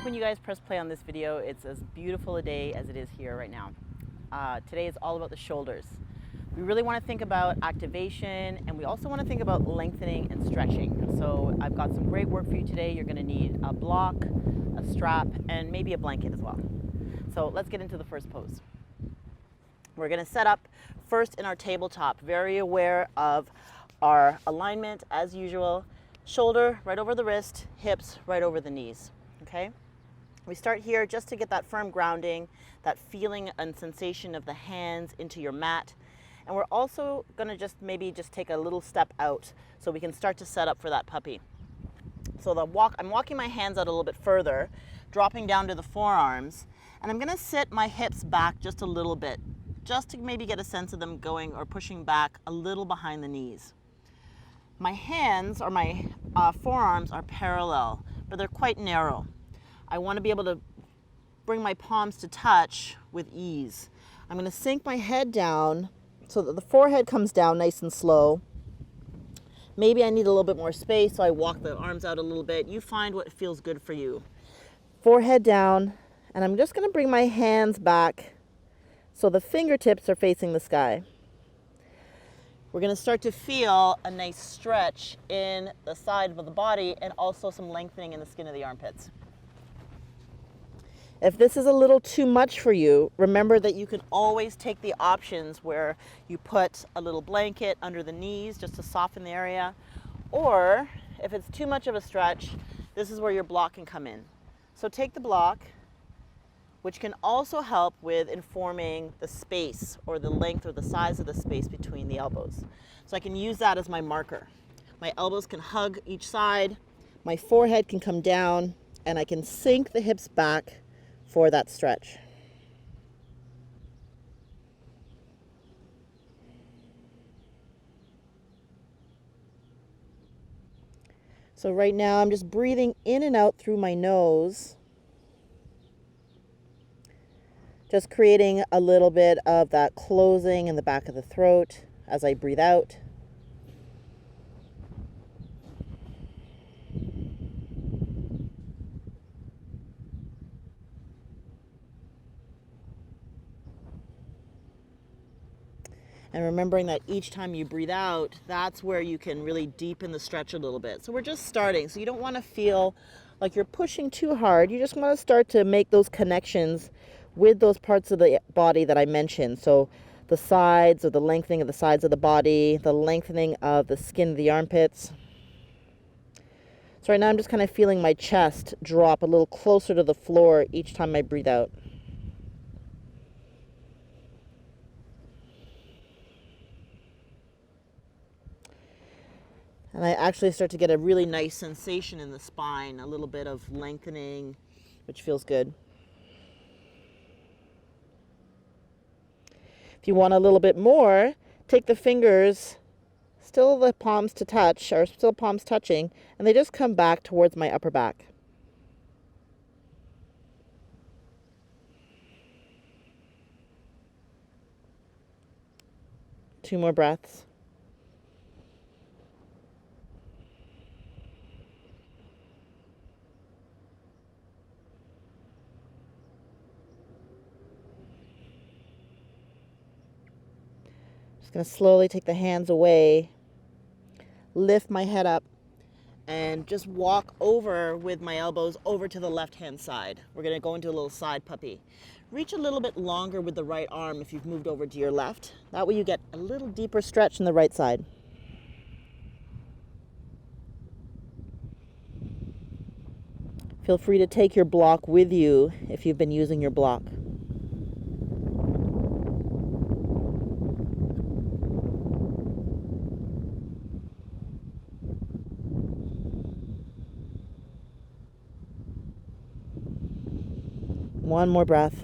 hope when you guys press play on this video, it's as beautiful a day as it is here right now. Today is all about the shoulders. We really want to think about activation, and we also want to think about lengthening and stretching. So I've got some great work for you today. You're going to need a block, a strap, and maybe a blanket as well. So let's get into the first pose. We're going to set up first in our tabletop, very aware of our alignment as usual. Shoulder right over the wrist, hips right over the knees, okay? We start here just to get that firm grounding, that feeling and sensation of the hands into your mat. And we're also gonna maybe take a little step out so we can start to set up for that puppy. So I'm walking my hands out a little bit further, dropping down to the forearms, and I'm gonna sit my hips back just a little bit, just to maybe get a sense of them going or pushing back a little behind the knees. My hands or my forearms are parallel, but they're quite narrow. I want to be able to bring my palms to touch with ease. I'm going to sink my head down so that the forehead comes down nice and slow. Maybe I need a little bit more space, so I walk the arms out a little bit. You find what feels good for you. Forehead down, and I'm just going to bring my hands back so the fingertips are facing the sky. We're going to start to feel a nice stretch in the side of the body and also some lengthening in the skin of the armpits. If this is a little too much for you, remember that you can always take the options where you put a little blanket under the knees just to soften the area. Or if it's too much of a stretch, this is where your block can come in. So take the block, which can also help with informing the space or the length or the size of the space between the elbows. So I can use that as my marker. My elbows can hug each side, my forehead can come down, and I can sink the hips back for that stretch. So right now I'm just breathing in and out through my nose, just creating a little bit of that closing in the back of the throat as I breathe out. And remembering that each time you breathe out, that's where you can really deepen the stretch a little bit. So we're just starting. So you don't want to feel like you're pushing too hard. You just want to start to make those connections with those parts of the body that I mentioned. So the sides, or the lengthening of the sides of the body, the lengthening of the skin of the armpits. So right now I'm just kind of feeling my chest drop a little closer to the floor each time I breathe out. And I actually start to get a really nice sensation in the spine, a little bit of lengthening, which feels good. If you want a little bit more, take the fingers, still the palms to touch, or still palms touching, and they just come back towards my upper back. Two more breaths. Going to slowly take the hands away, lift my head up, and just walk over with my elbows over to the left-hand side. We're going to go into a little side puppy. Reach a little bit longer with the right arm if you've moved over to your left. That way you get a little deeper stretch in the right side. Feel free to take your block with you if you've been using your block. One more breath.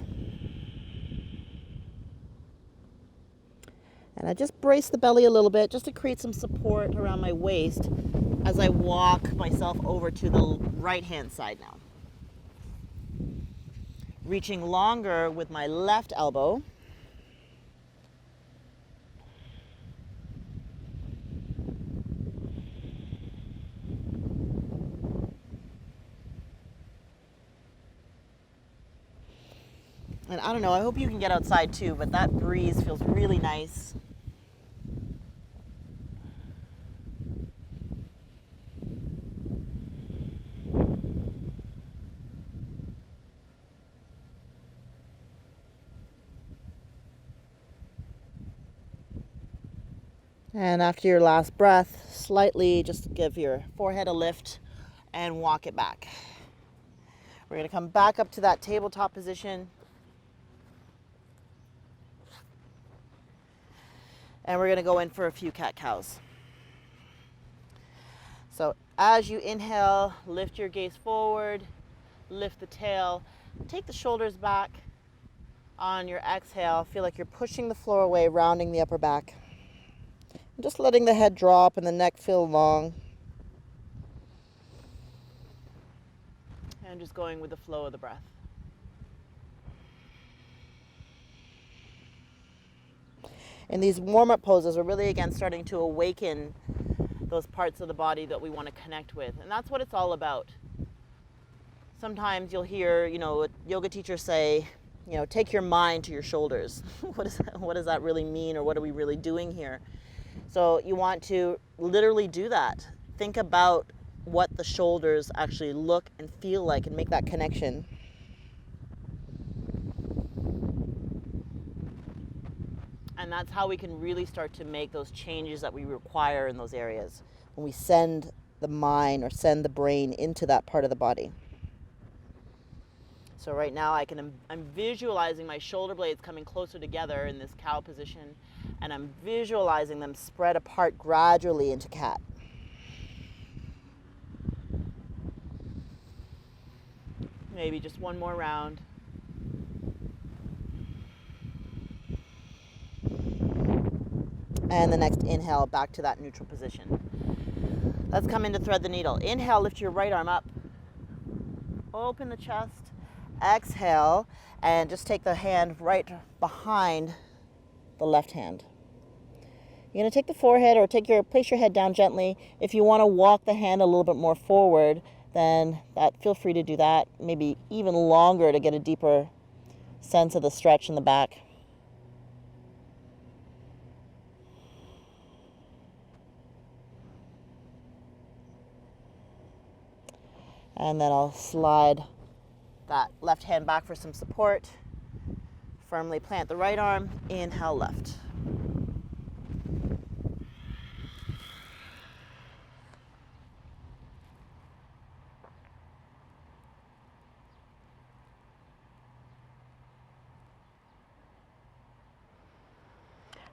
And I just brace the belly a little bit just to create some support around my waist as I walk myself over to the right-hand side now. Reaching longer with my left elbow. And I don't know, I hope you can get outside too, but that breeze feels really nice. And after your last breath, slightly just give your forehead a lift and walk it back. We're going to come back up to that tabletop position. And we're going to go in for a few cat-cows. So as you inhale, lift your gaze forward, lift the tail, take the shoulders back. On your exhale, feel like you're pushing the floor away, rounding the upper back. Just letting the head drop and the neck feel long. And just going with the flow of the breath. In these warm-up poses, we're really, again, starting to awaken those parts of the body that we want to connect with. And that's what it's all about. Sometimes you'll hear, yoga teachers say, take your mind to your shoulders. What does that really mean, or what are we really doing here? So you want to literally do that. Think about what the shoulders actually look and feel like and make that connection. And that's how we can really start to make those changes that we require in those areas when we send the mind or send the brain into that part of the body. So right now I'm visualizing my shoulder blades coming closer together in this cow position, and I'm visualizing them spread apart gradually into cat. Maybe just one more round. And the next inhale, back to that neutral position. Let's come in to thread the needle. Inhale, lift your right arm up. Open the chest. Exhale, and just take the hand right behind the left hand. You're going to take the forehead or place your head down gently. If you want to walk the hand a little bit more forward, then feel free to do that. Maybe even longer to get a deeper sense of the stretch in the back. And then I'll slide that left hand back for some support. Firmly plant the right arm. Inhale, left.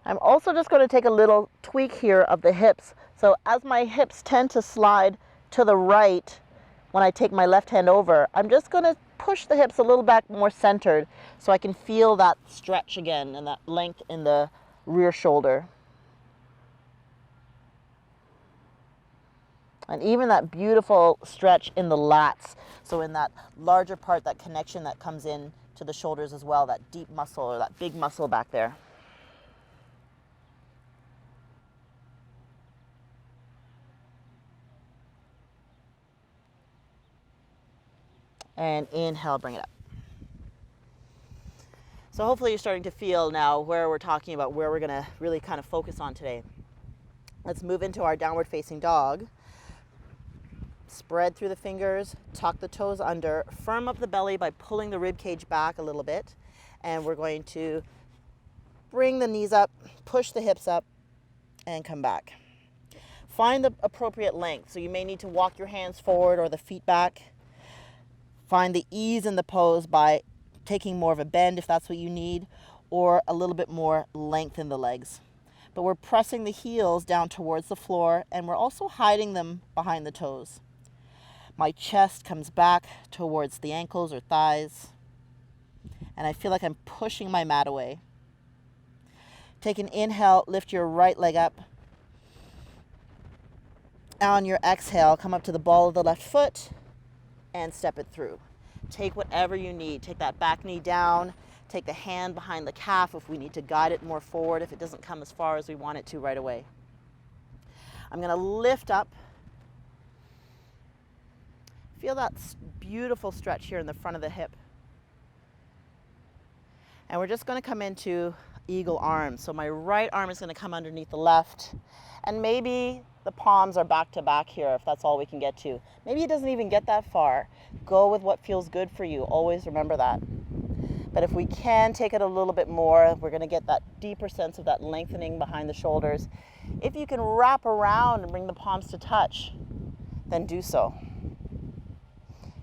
I'm also just going to take a little tweak here of the hips. So as my hips tend to slide to the right when I take my left hand over, I'm just going to push the hips a little back more centered so I can feel that stretch again and that length in the rear shoulder. And even that beautiful stretch in the lats. So in that larger part, that connection that comes in to the shoulders as well, that deep muscle or that big muscle back there. And inhale, bring it up. So hopefully you're starting to feel now where we're talking about where we're going to really kind of focus on today. Let's move into our downward facing dog. Spread through the fingers, tuck the toes under, firm up the belly by pulling the rib cage back a little bit. And we're going to bring the knees up, push the hips up, and come back. Find the appropriate length. So you may need to walk your hands forward or the feet back. Find the ease in the pose by taking more of a bend if that's what you need, or a little bit more length in the legs. But we're pressing the heels down towards the floor, and we're also hiding them behind the toes. My chest comes back towards the ankles or thighs, and I feel like I'm pushing my mat away. Take an inhale, lift your right leg up. On your exhale, come up to the ball of the left foot and step it through. Take whatever you need. Take that back knee down. Take the hand behind the calf if we need to guide it more forward, if it doesn't come as far as we want it to right away. I'm going to lift up. Feel that beautiful stretch here in the front of the hip. And we're just going to come into eagle arms. So my right arm is going to come underneath the left, and maybe the palms are back to back here if that's all we can get to. Maybe it doesn't even get that far. Go with what feels good for you. Always remember that. But if we can take it a little bit more, we're going to get that deeper sense of that lengthening behind the shoulders. If you can wrap around and bring the palms to touch, then do so.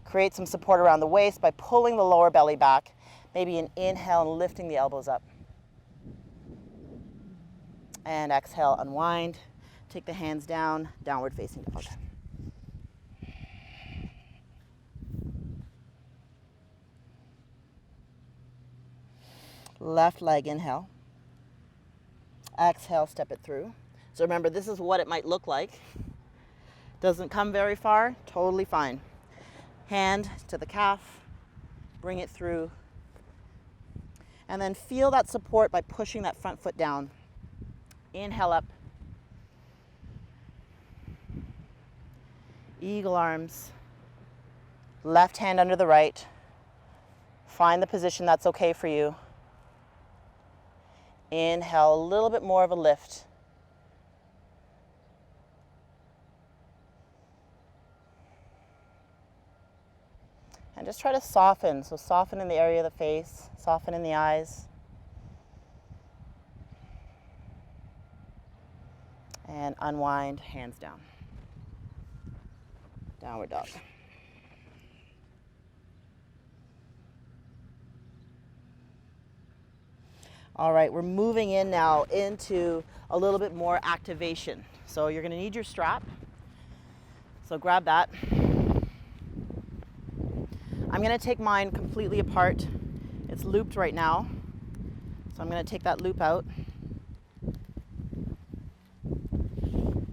Create some support around the waist by pulling the lower belly back. Maybe an inhale and lifting the elbows up. And exhale, unwind. Take the hands down, downward facing dog. Left leg, inhale. Exhale, step it through. So remember, this is what it might look like. Doesn't come very far, totally fine. Hand to the calf, bring it through. And then feel that support by pushing that front foot down. Inhale up. Eagle arms. Left hand under the right. Find the position that's okay for you. Inhale, a little bit more of a lift. And just try to soften. So soften in the area of the face, soften in the eyes. And unwind, hands down. Downward dog. All right, we're moving in now into a little bit more activation. So you're going to need your strap. So grab that. I'm going to take mine completely apart. It's looped right now. So I'm going to take that loop out.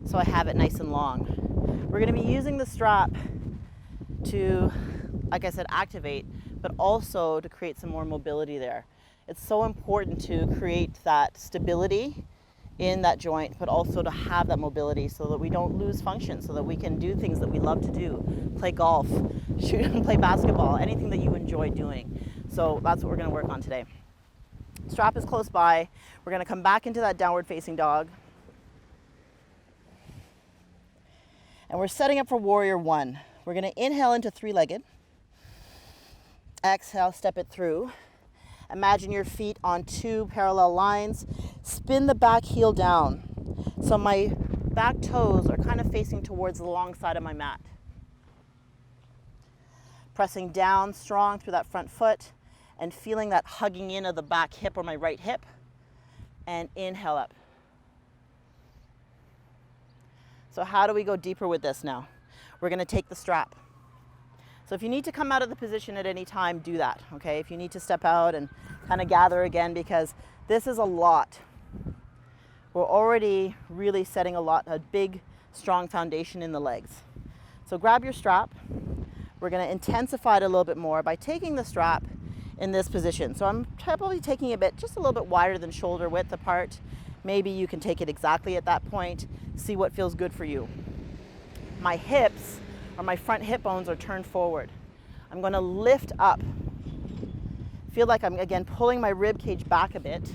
So I have it nice and long. We're going to be using the strap to, like I said, activate, but also to create some more mobility there. It's so important to create that stability in that joint, but also to have that mobility so that we don't lose function, so that we can do things that we love to do. Play golf, shoot, play basketball, anything that you enjoy doing. So that's what we're going to work on today. Strap is close by. We're going to come back into that downward facing dog. And we're setting up for warrior one. We're going to inhale into three-legged. Exhale, step it through. Imagine your feet on two parallel lines. Spin the back heel down. So my back toes are kind of facing towards the long side of my mat. Pressing down strong through that front foot and feeling that hugging in of the back hip or my right hip. And inhale up. So how do we go deeper with this now? We're going to take the strap. So if you need to come out of the position at any time, do that, okay? If you need to step out and kind of gather again, because this is a lot. We're already really setting a big, strong foundation in the legs. So grab your strap. We're going to intensify it a little bit more by taking the strap in this position. So I'm probably taking it just a little bit wider than shoulder width apart. Maybe you can take it exactly at that point. See what feels good for you. My hips, or my front hip bones, are turned forward. I'm going to lift up. Feel like I'm, again, pulling my rib cage back a bit.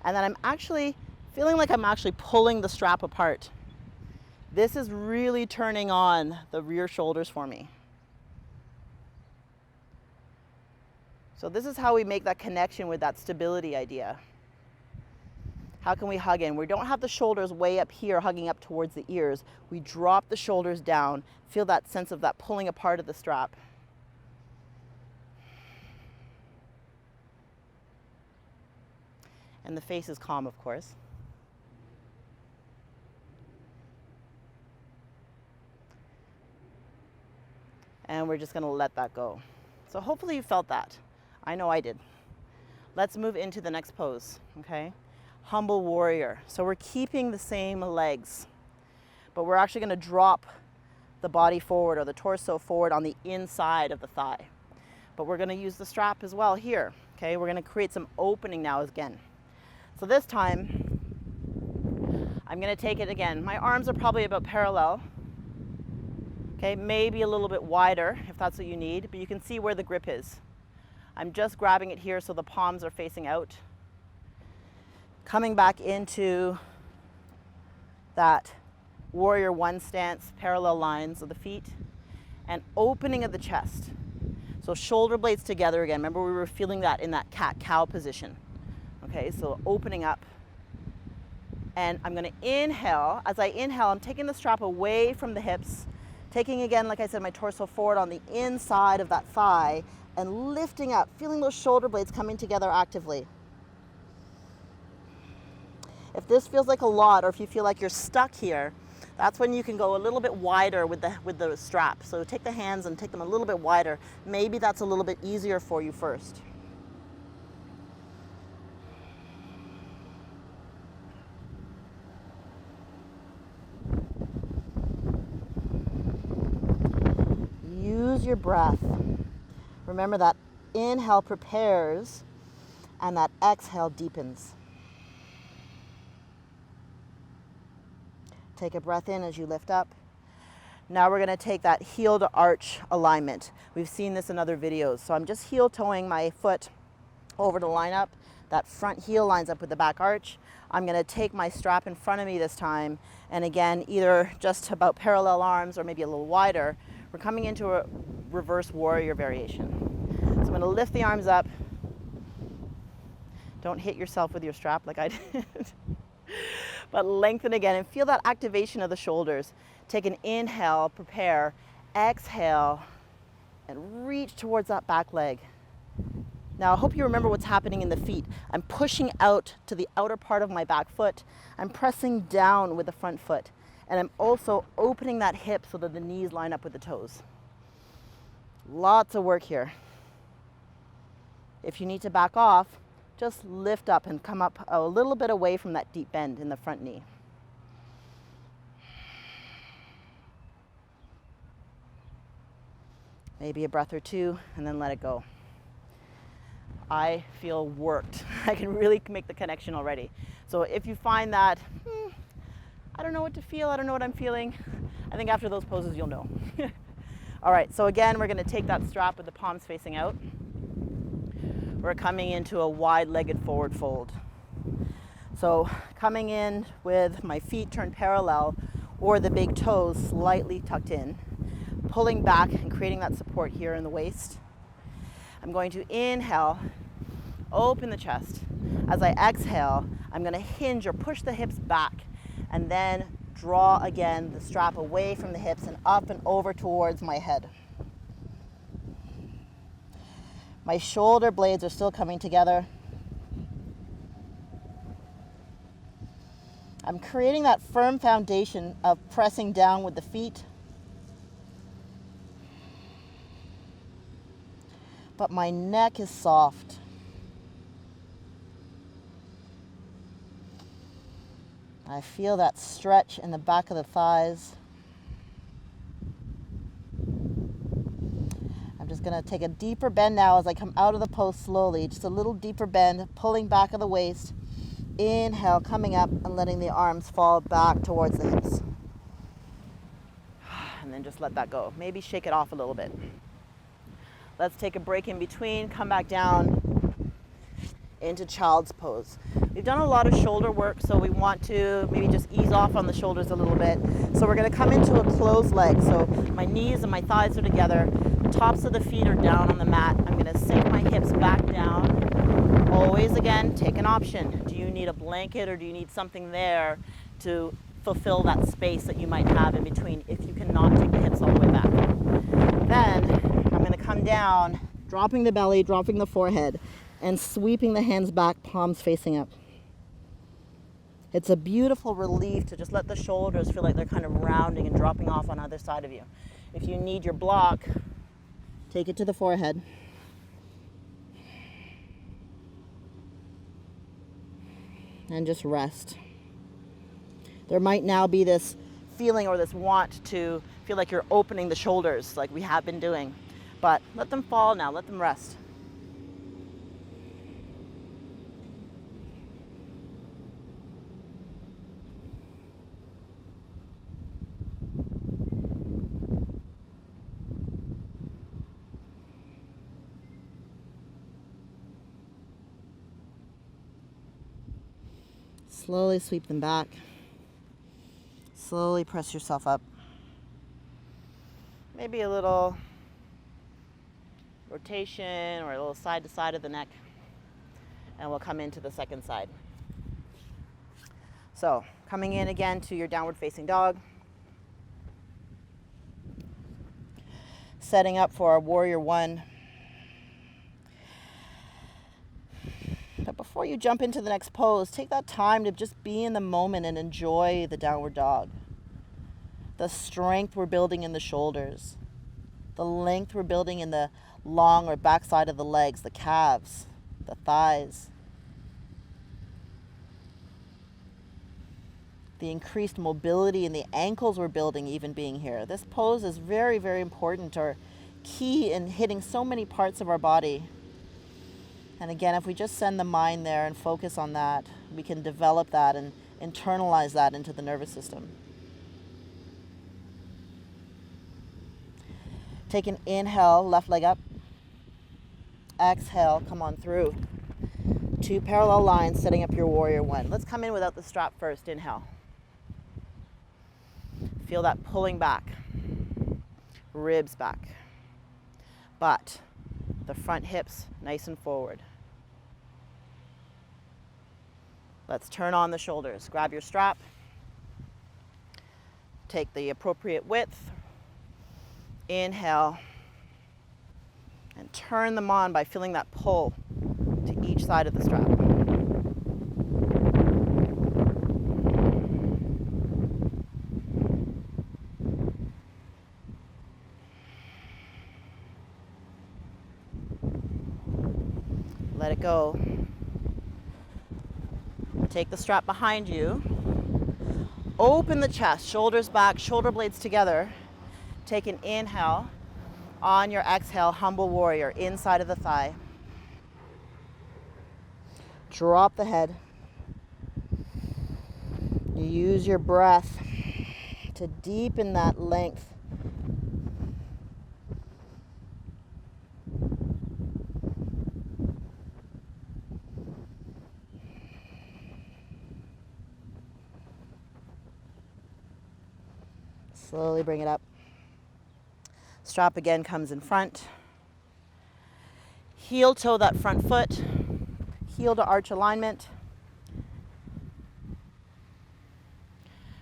And then I'm actually feeling like I'm actually pulling the strap apart. This is really turning on the rear shoulders for me. So this is how we make that connection with that stability idea. How can we hug in? We don't have the shoulders way up here hugging up towards the ears. We drop the shoulders down. Feel that sense of that pulling apart of the strap. And the face is calm, of course. And we're just going to let that go. So hopefully you felt that. I know I did. Let's move into the next pose, okay? Humble warrior. So we're keeping the same legs, but we're actually going to drop the body forward or the torso forward on the inside of the thigh. But we're going to use the strap as well here, okay? We're going to create some opening now again. So this time, I'm going to take it again. My arms are probably about parallel. Okay, maybe a little bit wider if that's what you need, but you can see where the grip is. I'm just grabbing it here so the palms are facing out. Coming back into that warrior one stance, parallel lines of the feet, and opening of the chest. So shoulder blades together again. Remember we were feeling that in that cat-cow position. Okay, so opening up. And I'm gonna inhale. As I inhale, I'm taking the strap away from the hips, taking again, like I said, my torso forward on the inside of that thigh and lifting up, feeling those shoulder blades coming together actively. If this feels like a lot, or if you feel like you're stuck here, that's when you can go a little bit wider with the strap. So take the hands and take them a little bit wider. Maybe that's a little bit easier for you first. Use your breath. Remember that inhale prepares and that exhale deepens. Take a breath in as you lift up. Now we're going to take that heel to arch alignment. We've seen this in other videos. So I'm just heel toeing my foot over to line up. That front heel lines up with the back arch. I'm going to take my strap in front of me this time, and again, either just about parallel arms or maybe a little wider. We're coming into a reverse warrior variation. So I'm going to lift the arms up. Don't hit yourself with your strap like I did. But lengthen again and feel that activation of the shoulders. Take an inhale, prepare, exhale, and reach towards that back leg. Now I hope you remember what's happening in the feet. I'm pushing out to the outer part of my back foot. I'm pressing down with the front foot. And I'm also opening that hip so that the knees line up with the toes. Lots of work here. If you need to back off, just lift up and come up a little bit away from that deep bend in the front knee. Maybe a breath or two, and then let it go. I feel worked. I can really make the connection already. So if you find that, I don't know what to feel, I don't know what I'm feeling, I think after those poses you'll know. All right, so again, we're going to take that strap with the palms facing out. We're coming into a wide-legged forward fold. So coming in with my feet turned parallel or the big toes slightly tucked in, pulling back and creating that support here in the waist. I'm going to inhale, open the chest. As I exhale, I'm going to hinge or push the hips back and then draw again the strap away from the hips and up and over towards my head. My shoulder blades are still coming together. I'm creating that firm foundation of pressing down with the feet. But my neck is soft. I feel that stretch in the back of the thighs. I'm just going to take a deeper bend now as I come out of the pose slowly. Just a little deeper bend, pulling back of the waist. Inhale, coming up and letting the arms fall back towards the hips. And then just let that go. Maybe shake it off a little bit. Let's take a break in between, come back down into child's pose. We've done a lot of shoulder work, so we want to maybe just ease off on the shoulders a little bit. So we're going to come into a closed leg. So my knees and my thighs are together. Tops of the feet are down on the mat. I'm going to sink my hips back down. Always, again, take an option. Do you need a blanket or do you need something there to fulfill that space that you might have in between if you cannot take the hips all the way back? Then I'm going to come down, dropping the belly, dropping the forehead, and sweeping the hands back, palms facing up. It's a beautiful relief to just let the shoulders feel like they're kind of rounding and dropping off on either side of you. If you need your block, take it to the forehead. And just rest. There might now be this feeling or this want to feel like you're opening the shoulders like we have been doing. But let them fall now, let them rest. Slowly sweep them back. Slowly press yourself up. Maybe a little rotation or a little side to side of the neck. And we'll come into the second side. So, coming in again to your downward facing dog. Setting up for our warrior one. But before you jump into the next pose, take that time to just be in the moment and enjoy the downward dog. The strength we're building in the shoulders. The length we're building in the long or back side of the legs, the calves, the thighs. The increased mobility in the ankles we're building even being here. This pose is very, very important or key in hitting so many parts of our body. And again, if we just send the mind there and focus on that, we can develop that and internalize that into the nervous system. Take an inhale, left leg up. Exhale, come on through. 2 parallel lines, setting up your warrior one. Let's come in without the strap first. Inhale. Feel that pulling back. Ribs back. But the front hips nice and forward. Let's turn on the shoulders. Grab your strap. Take the appropriate width. Inhale. And turn them on by feeling that pull to each side of the strap. Let it go. Take the strap behind you. Open the chest, shoulders back, shoulder blades together. Take an inhale. On your exhale, humble warrior, inside of the thigh. Drop the head. You use your breath to deepen that length. Slowly bring it up. Strap again comes in front. Heel toe that front foot. Heel to arch alignment.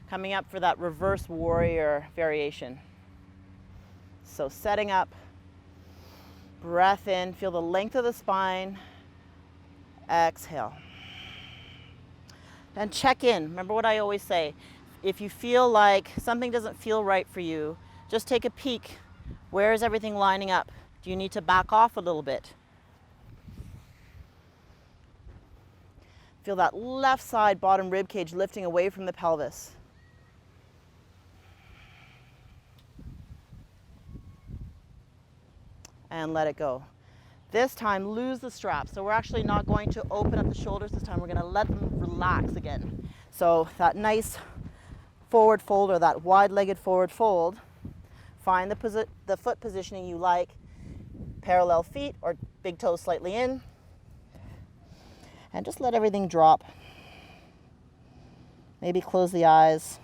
Coming up for that reverse warrior variation. So setting up. Breath in. Feel the length of the spine. Exhale. And check in. Remember what I always say. If you feel like something doesn't feel right for you, just take a peek. Where is everything lining up? Do you need to back off a little bit? Feel that left side bottom rib cage lifting away from the pelvis. And let it go. This time, lose the strap. So we're actually not going to open up the shoulders this time. We're going to let them relax again. So that nice forward fold or that wide-legged forward fold. Find the foot positioning you like. Parallel feet or big toes slightly in. And just let everything drop. Maybe close the eyes.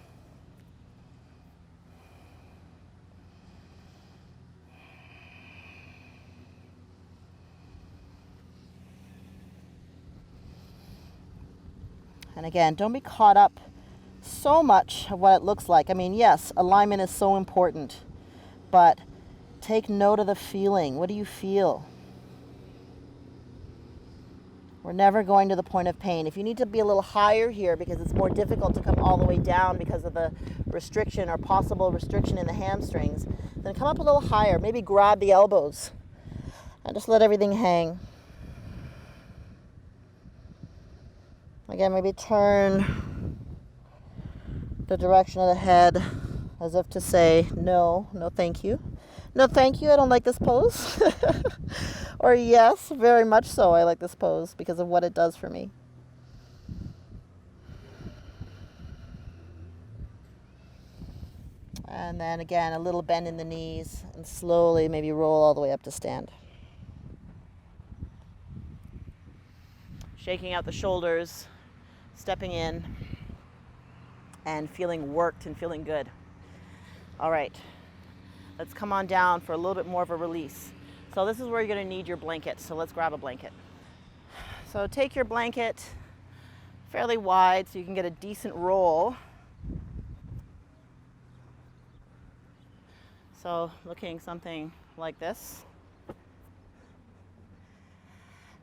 And again, don't be caught up so much of what it looks like. I mean, yes, alignment is so important, but take note of the feeling. What do you feel? We're never going to the point of pain. If you need to be a little higher here because it's more difficult to come all the way down because of the restriction or possible restriction in the hamstrings, then come up a little higher. Maybe grab the elbows and just let everything hang. Again, maybe turn the direction of the head as if to say, no, no thank you. No thank you, I don't like this pose. Or yes, very much so, I like this pose because of what it does for me. And then again, a little bend in the knees and slowly maybe roll all the way up to stand. Shaking out the shoulders. stepping in and feeling worked and feeling good. All right, let's come on down for a little bit more of a release. So this is where you're going to need your blanket. So let's grab a blanket. So take your blanket fairly wide so you can get a decent roll. So looking something like this.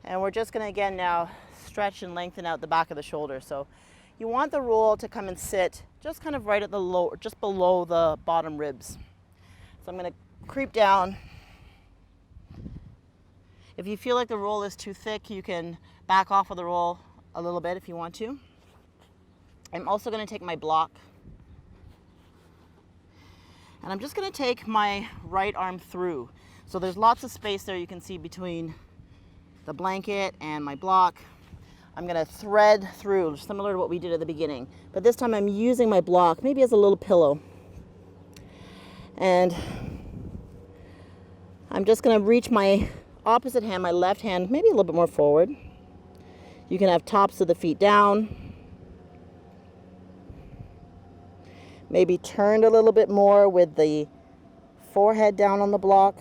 And we're just going to again now stretch and lengthen out the back of the shoulder. So you want the roll to come and sit just kind of right at the low, just below the bottom ribs. So I'm going to creep down. If you feel like the roll is too thick, you can back off of the roll a little bit if you want to. I'm also going to take my block. And I'm just going to take my right arm through. So there's lots of space there you can see between the blanket and my block. I'm going to thread through, similar to what we did at the beginning. But this time I'm using my block, maybe as a little pillow. And I'm just going to reach my opposite hand, my left hand, maybe a little bit more forward. You can have tops of the feet down. Maybe turned a little bit more with the forehead down on the block.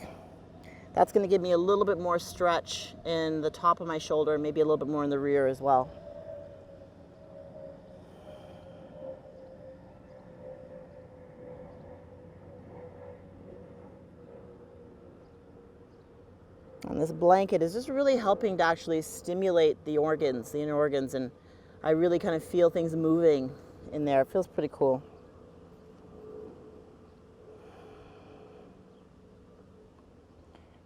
That's going to give me a little bit more stretch in the top of my shoulder, maybe a little bit more in the rear as well. And this blanket is just really helping to actually stimulate the organs, the inner organs, and I really kind of feel things moving in there. It feels pretty cool.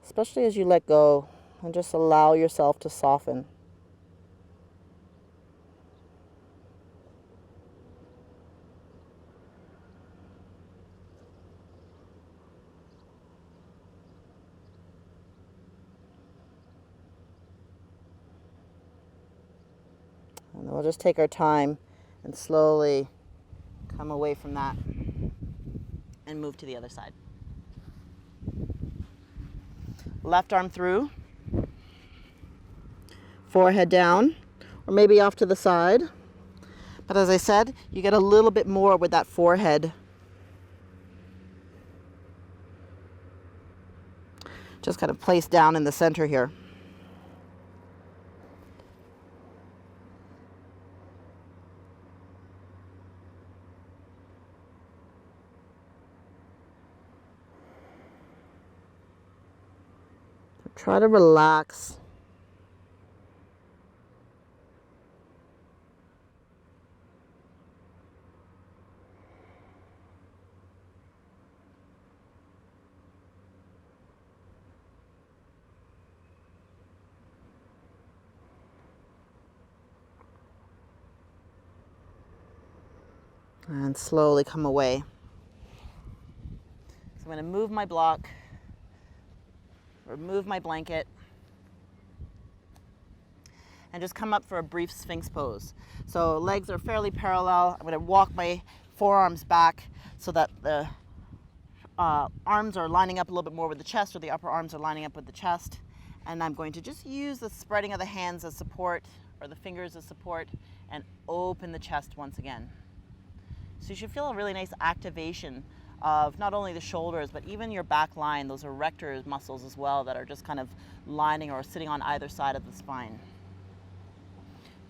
Especially as you let go and just allow yourself to soften. And then we'll just take our time and slowly come away from that and move to the other side. Left arm through, forehead down, or maybe off to the side. But as I said, you get a little bit more with that forehead. Just kind of placed down in the center here. Try to relax. And slowly come away. So I'm going to move my block. Remove my blanket and just come up for a brief sphinx pose. So legs are fairly parallel. I'm going to walk my forearms back so that the arms are lining up a little bit more with the chest, or the upper arms are lining up with the chest. And I'm going to just use the spreading of the hands as support, or the fingers as support, and open the chest once again. So you should feel a really nice activation of not only the shoulders, but even your back line, those erector muscles as well, that are just kind of lining or sitting on either side of the spine.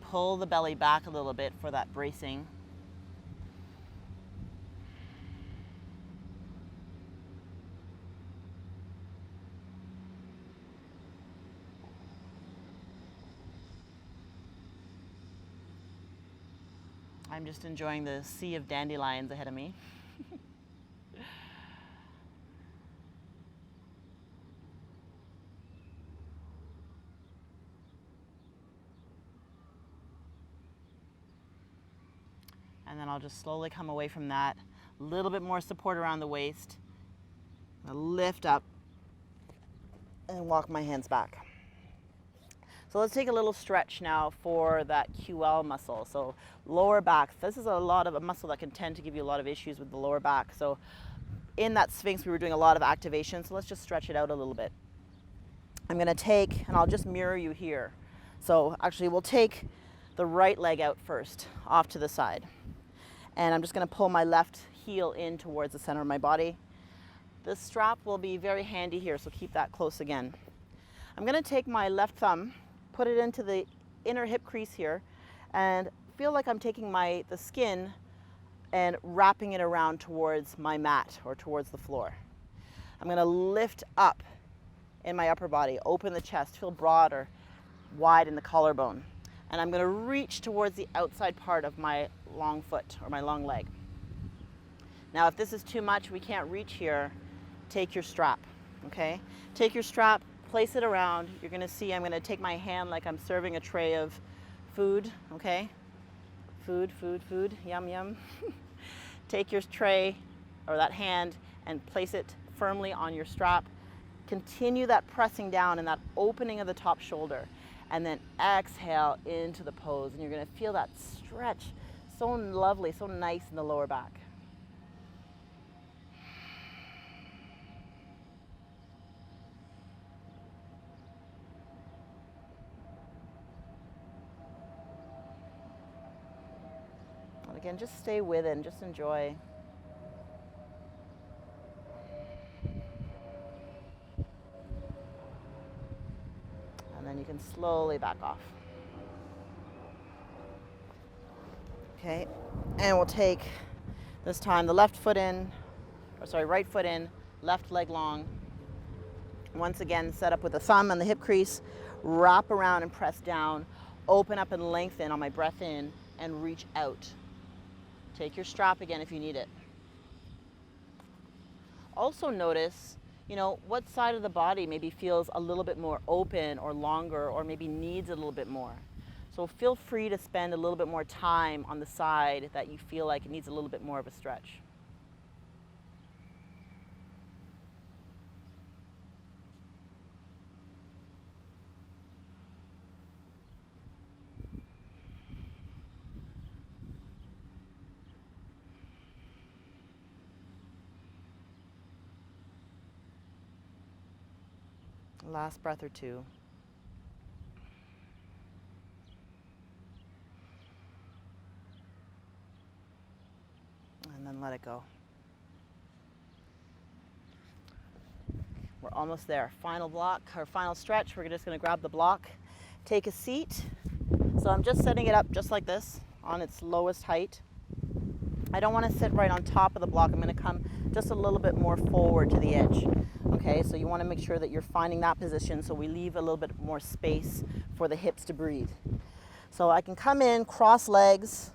Pull the belly back a little bit for that bracing. I'm just enjoying the sea of dandelions ahead of me. And then I'll just slowly come away from that. A little bit more support around the waist. I'll lift up and walk my hands back. So let's take a little stretch now for that QL muscle. So lower back. This is a muscle that can tend to give you a lot of issues with the lower back. So in that Sphinx, we were doing a lot of activation. So let's just stretch it out a little bit. I'm going to take, and I'll just mirror you here. So actually we'll take the right leg out first, off to the side. And I'm just going to pull my left heel in towards the center of my body. This strap will be very handy here, so keep that close again. I'm going to take my left thumb, put it into the inner hip crease here, and feel like I'm taking the skin and wrapping it around towards my mat or towards the floor. I'm going to lift up in my upper body, open the chest, feel broad or wide in the collarbone. And I'm going to reach towards the outside part of my long foot or my long leg. Now, if this is too much, we can't reach here, take your strap, okay? Take your strap, place it around. You're going to see I'm going to take my hand like I'm serving a tray of food, okay? Food, food, food, yum, yum. Take your tray or that hand and place it firmly on your strap. Continue that pressing down and that opening of the top shoulder. And then exhale into the pose. And you're going to feel that stretch. So lovely, so nice in the lower back. And again, just stay with it and just enjoy. And then you can slowly back off. Okay, and we'll take this time the right foot in, left leg long. Once again, set up with the thumb and the hip crease, wrap around and press down, open up and lengthen on my breath in, and reach out. Take your strap again if you need it. Also notice, what side of the body maybe feels a little bit more open or longer or maybe needs a little bit more. So feel free to spend a little bit more time on the side that you feel like it needs a little bit more of a stretch. Last breath or two. And then let it go. We're almost there. Final block, or final stretch. We're just going to grab the block, take a seat. So I'm just setting it up just like this on its lowest height. I don't want to sit right on top of the block. I'm going to come just a little bit more forward to the edge. Okay, so you want to make sure that you're finding that position so we leave a little bit more space for the hips to breathe. So I can come in, cross legs,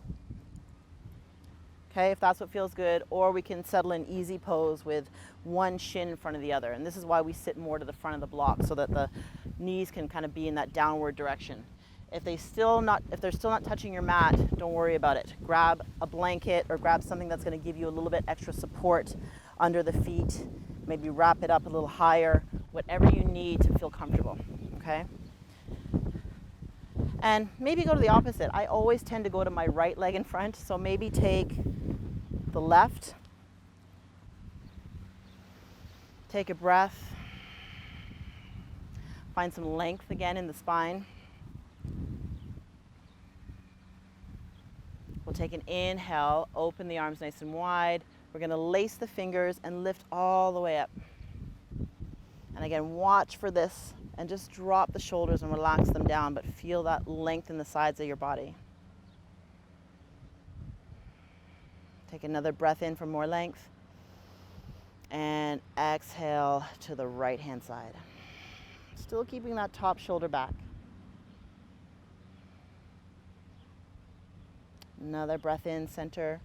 okay, if that's what feels good, or we can settle in easy pose with one shin in front of the other. And this is why we sit more to the front of the block so that the knees can kind of be in that downward direction. If they're still not touching your mat, don't worry about it. Grab a blanket or grab something that's going to give you a little bit extra support under the feet. Maybe wrap it up a little higher, whatever you need to feel comfortable, okay? And maybe go to the opposite. I always tend to go to my right leg in front, so maybe take the left. Take a breath. Find some length again in the spine. We'll take an inhale, open the arms nice and wide. We're going to lace the fingers and lift all the way up. And again, watch for this and just drop the shoulders and relax them down, but feel that length in the sides of your body. Take another breath in for more length. And exhale to the right hand side. Still keeping that top shoulder back. Another breath in, center.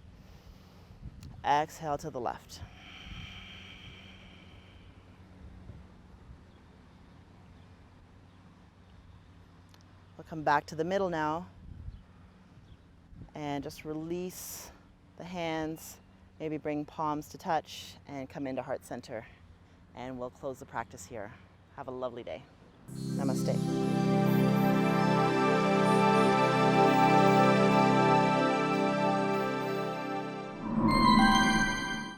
Exhale to the left. We'll come back to the middle now and just release the hands, maybe bring palms to touch and come into heart center. And we'll close the practice here. Have a lovely day. Namaste.